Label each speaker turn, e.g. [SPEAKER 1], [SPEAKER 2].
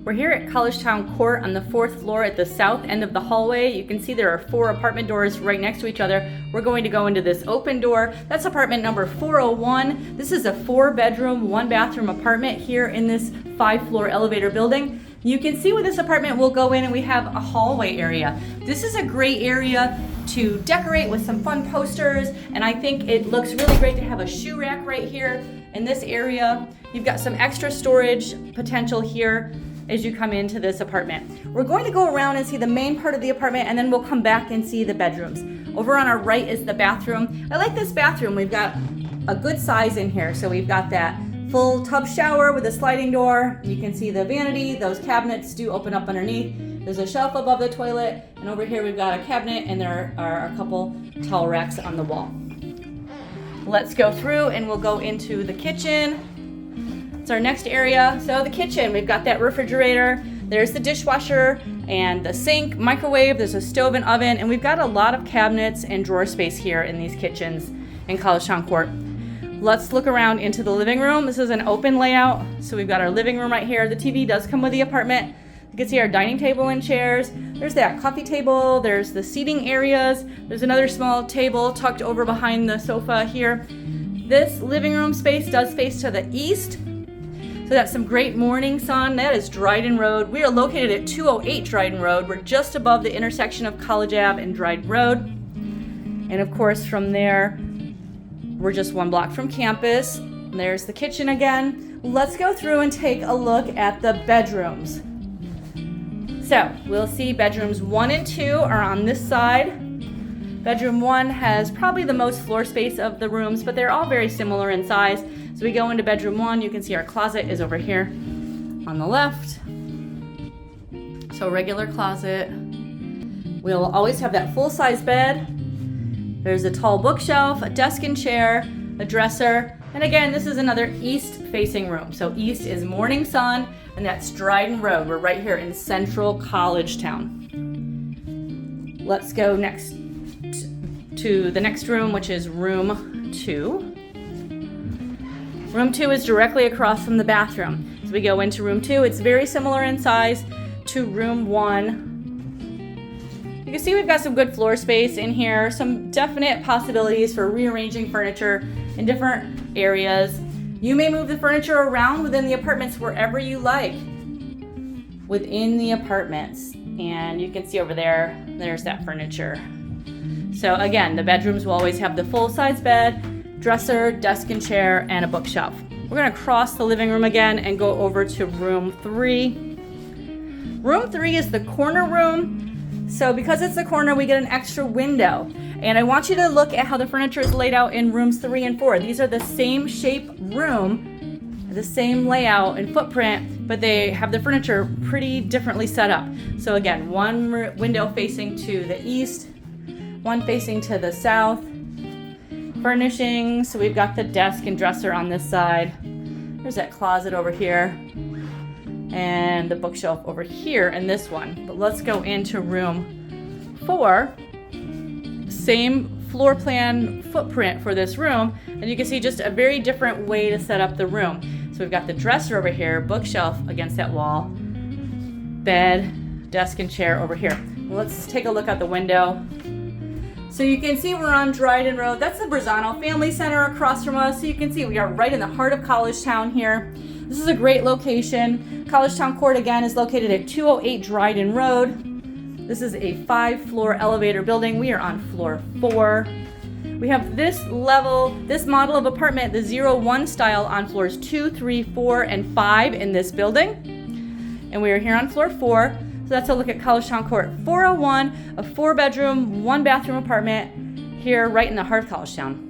[SPEAKER 1] We're here at Collegetown Court on the 4th floor at the south end of the hallway. You can see there are 4 apartment doors right next to each other. We're going to go into this open door. That's apartment number 401. This is a 4-bedroom, 1-bathroom apartment here in this 5-floor elevator building. You can see with this apartment we'll go in and we have a hallway area. This is a great area to decorate with some fun posters, and I think it looks really great to have a shoe rack right here in this area. You've got some extra storage potential here as you come into this apartment. We're going to go around and see the main part of the apartment, and then we'll come back and see the bedrooms. Over on our right is the bathroom. I like this bathroom. We've got a good size in here. So we've got that full tub shower with a sliding door. You can see the vanity. Those cabinets do open up underneath. There's a shelf above the toilet, and over here we've got a cabinet, and there are a couple towel racks on the wall. Let's go through and we'll go into the kitchen. It's our next area. So the kitchen, we've got that refrigerator, there's the dishwasher and the sink, microwave, there's a stove and oven, and we've got a lot of cabinets and drawer space here in these kitchens in Collegetown Court. Let's look around into the living room. This is an open layout. So we've got our living room right here. The TV does come with the apartment. You can see our dining table and chairs. There's that coffee table. There's the seating areas. There's another small table tucked over behind the sofa here. This living room space does face to the east. So that's some great morning sun. That is Dryden Road. We are located at 208 Dryden Road. We're just above the intersection of College Ave and Dryden Road. And of course from there, we're just 1 block from campus. There's the kitchen again. Let's go through and take a look at the bedrooms. So we'll see bedrooms 1 and 2 are on this side. Bedroom 1 has probably the most floor space of the rooms, but they're all very similar in size. So we go into bedroom 1, you can see our closet is over here on the left. So regular closet. We'll always have that full-size bed. There's a tall bookshelf, a desk and chair, a dresser. And again, this is another east-facing room. So east is morning sun, and that's Dryden Road. We're right here in central Collegetown. Let's go next to the next room, which is room 2. Room 2 is directly across from the bathroom. So we go into room 2. It's very similar in size to room 1. You can see we've got some good floor space in here, some definite possibilities for rearranging furniture in different areas. You may move the furniture around within the apartments wherever you like within the apartments. And you can see over there, there's that furniture. So again, the bedrooms will always have the full-size bed, dresser, desk and chair, and a bookshelf. We're gonna cross the living room again and go over to room 3. Room 3 is the corner room. So because it's the corner, we get an extra window. And I want you to look at how the furniture is laid out in rooms 3 and 4. These are the same shape room, the same layout and footprint, but they have the furniture pretty differently set up. So again, one window facing to the east, one facing to the south. Furnishings, so we've got the desk and dresser on this side. There's that closet over here. And the bookshelf over here in this one. But let's go into room 4. Same floor plan footprint for this room. And you can see just a very different way to set up the room. So we've got the dresser over here, bookshelf against that wall, bed, desk and chair over here. Let's take a look out the window. So you can see we're on Dryden Road. That's the Brazano Family Center across from us. So you can see we are right in the heart of Collegetown here. This is a great location. Collegetown Court again is located at 208 Dryden Road. This is a 5-floor elevator building. We are on floor 4. We have this model of apartment, the 01 style, on floors 2, 3, 4, and 5 in this building. And we are here on floor 4. So that's a look at Collegetown Court 401, a 4-bedroom, 1-bathroom apartment here right in the heart of Collegetown.